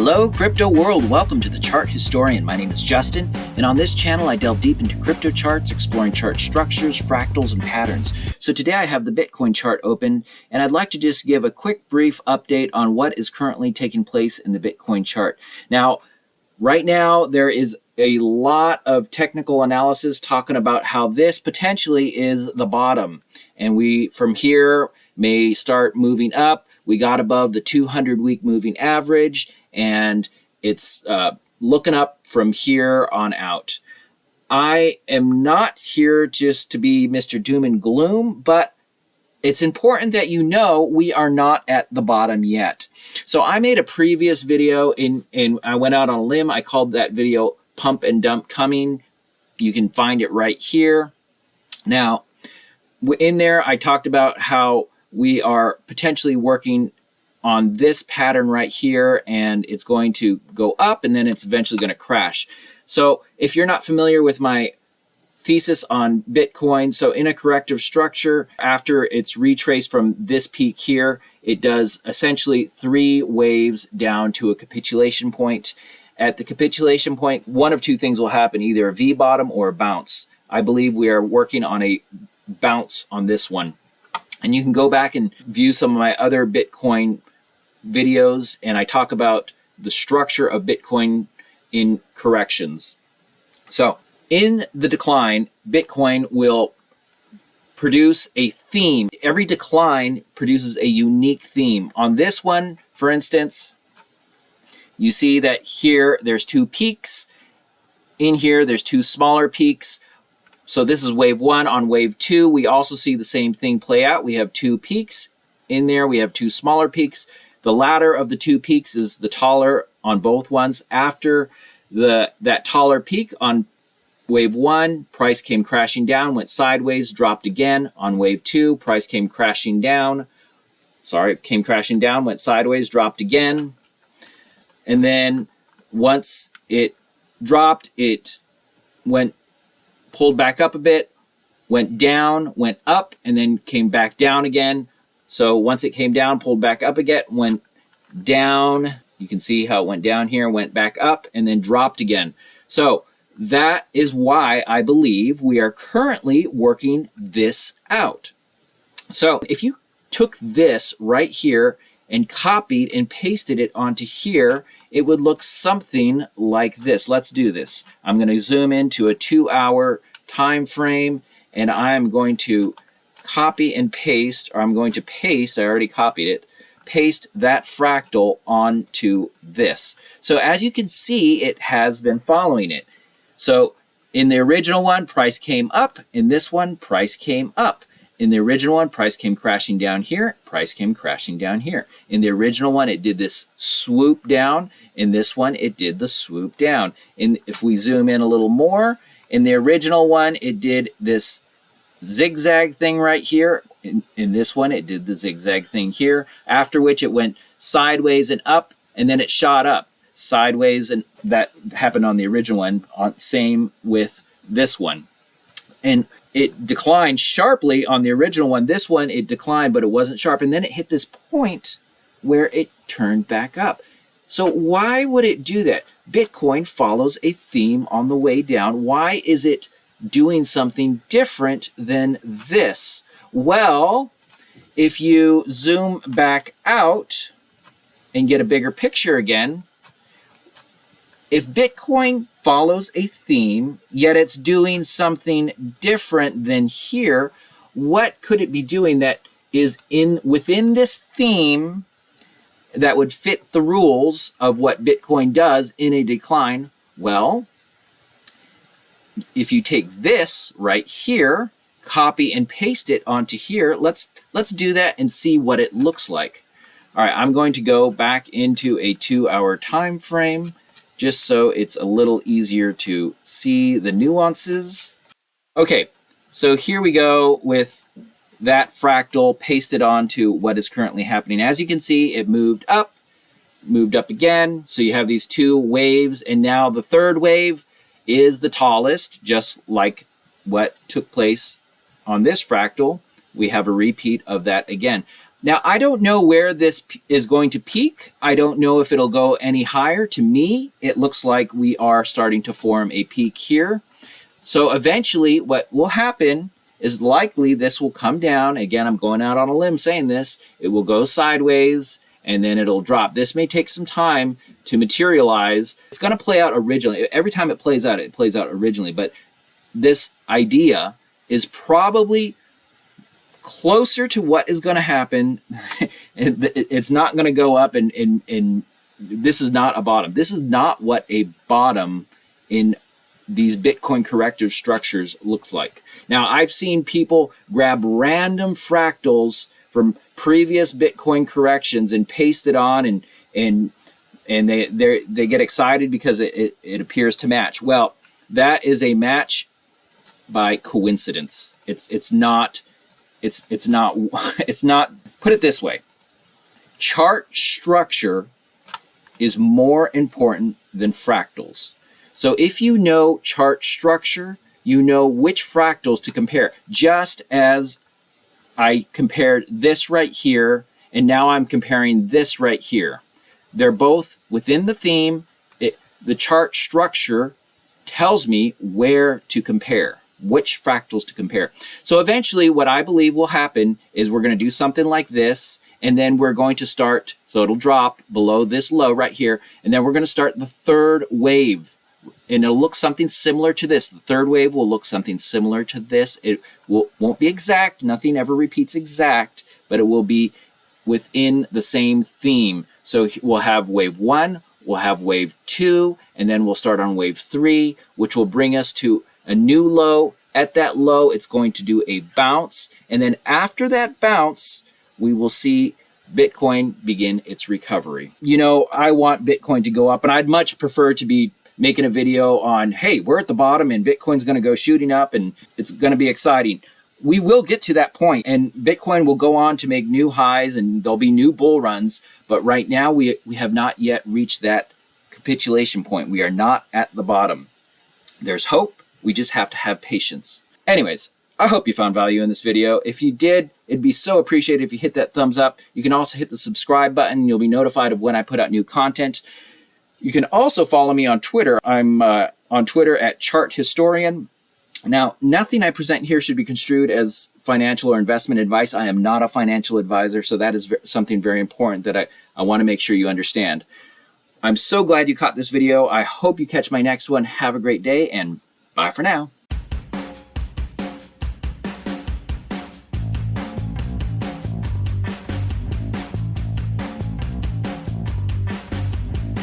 Hello crypto world, welcome to the Chart Historian. My name is Justin, and on this channel I delve deep into crypto charts, exploring chart structures, fractals, and patterns. So today I have the Bitcoin chart open, and I'd like to just give a quick brief update on what is currently taking place in the Bitcoin chart. Now, right now there is a lot of technical analysis talking about how this potentially is the bottom, and we from here may start moving up. We got above the 200-week moving average, and it's looking up from here on out. I am not here just to be Mr. Doom and Gloom, but it's important that you know we are not at the bottom yet. So I made a previous video and I went out on a limb. I called that video Pump and Dump Coming. You can find it right here. Now, in there I talked about how we are potentially working on this pattern right here, and it's going to go up and then it's eventually going to crash. So if you're not familiar with my thesis on Bitcoin, so in a corrective structure, after it's retraced from this peak here, it does essentially 3 waves down to a capitulation point. At the capitulation point, one of two things will happen, either a V bottom or a bounce. I believe we are working on a bounce on this one. And you can go back and view some of my other Bitcoin videos, and I talk about the structure of Bitcoin in corrections. So in the decline, Bitcoin will produce a theme. Every decline produces a unique theme. On this one, for instance, you see that here there's 2 peaks. In here there's 2 smaller peaks. So this is wave 1. On wave 2, we also see the same thing play out. We have 2 peaks. In there, we have 2 smaller peaks. The latter of the 2 peaks is the taller on both ones. After that taller peak on wave 1, price came crashing down, went sideways, dropped again. On wave 2, price came crashing down. Came crashing down, went sideways, dropped again. And then once it dropped, it pulled back up a bit, went down, went up, and then came back down again. So once it came down, pulled back up again, went down. You can see how it went down here, went back up, and then dropped again. So that is why I believe we are currently working this out. So if you took this right here and copied and pasted it onto here, it would look something like this. Let's do this. I'm going to zoom into a 2-hour time frame, and I'm going to copy and paste, or I'm going to paste, I already copied it, paste that fractal onto this. So as you can see, it has been following it. So in the original one, price came up. In this one, price came up. In the original one, price came crashing down here. Price came crashing down here. In the original one, it did this swoop down. In this one, it did the swoop down. And if we zoom in a little more, in the original one, it did this zigzag thing right here. In this one, it did the zigzag thing here, after which it went sideways and up, and then it shot up sideways, and that happened on the original one. Same with this one. And it declined sharply on the original one. This one, it declined, but it wasn't sharp. And then it hit this point where it turned back up. So why would it do that? Bitcoin follows a theme on the way down. Why is it doing something different than this? Well, if you zoom back out and get a bigger picture again, if Bitcoin follows a theme, yet it's doing something different than here, what could it be doing that is within this theme that would fit the rules of what Bitcoin does in a decline? Well, if you take this right here, copy and paste it onto here, let's do that and see what it looks like. All right, I'm going to go back into a 2-hour time frame, just so it's a little easier to see the nuances. Okay, so here we go with that fractal pasted onto what is currently happening. As you can see, it moved up again. So you have these 2 waves, and now the 3rd wave is the tallest, just like what took place on this fractal. We have a repeat of that again. Now, I don't know where this is going to peak. I don't know if it'll go any higher. To me, it looks like we are starting to form a peak here. So eventually what will happen is likely this will come down. Again, I'm going out on a limb saying this. It will go sideways and then it'll drop. This may take some time to materialize. It's going to play out originally. Every time it plays out originally. But this idea is probably closer to what is going to happen. It's not going to go up and this is not a bottom. This is not what a bottom in these Bitcoin corrective structures looks like. Now, I've seen people grab random fractals from previous Bitcoin corrections and paste it on, and they get excited because it appears to match. Well, that is a match by coincidence. It's not. Put it this way: chart structure is more important than fractals. So if you know chart structure, you know which fractals to compare. Just as I compared this right here, and now I'm comparing this right here. They're both within the theme. The chart structure tells me where to compare, which fractals to compare. So eventually what I believe will happen is we're going to do something like this, and then we're going to start, so it'll drop below this low right here, and then we're going to start the third wave. And it'll look something similar to this. The third wave will look something similar to this. It won't be exact. Nothing ever repeats exact, but it will be within the same theme. So we'll have wave 1, we'll have wave 2, and then we'll start on wave 3, which will bring us to a new low. At that low, it's going to do a bounce. And then after that bounce, we will see Bitcoin begin its recovery. You know, I want Bitcoin to go up, and I'd much prefer to be making a video on, hey, we're at the bottom and Bitcoin's going to go shooting up and it's going to be exciting. We will get to that point, and Bitcoin will go on to make new highs and there'll be new bull runs. But right now we have not yet reached that capitulation point. We are not at the bottom. There's hope. We just have to have patience. Anyways, I hope you found value in this video. If you did, it'd be so appreciated if you hit that thumbs up. You can also hit the subscribe button. You'll be notified of when I put out new content. You can also follow me on Twitter. I'm on Twitter at Chart Historian. Now, nothing I present here should be construed as financial or investment advice. I am not a financial advisor, so that is something very important that I want to make sure you understand. I'm so glad you caught this video. I hope you catch my next one. Have a great day, and bye for now.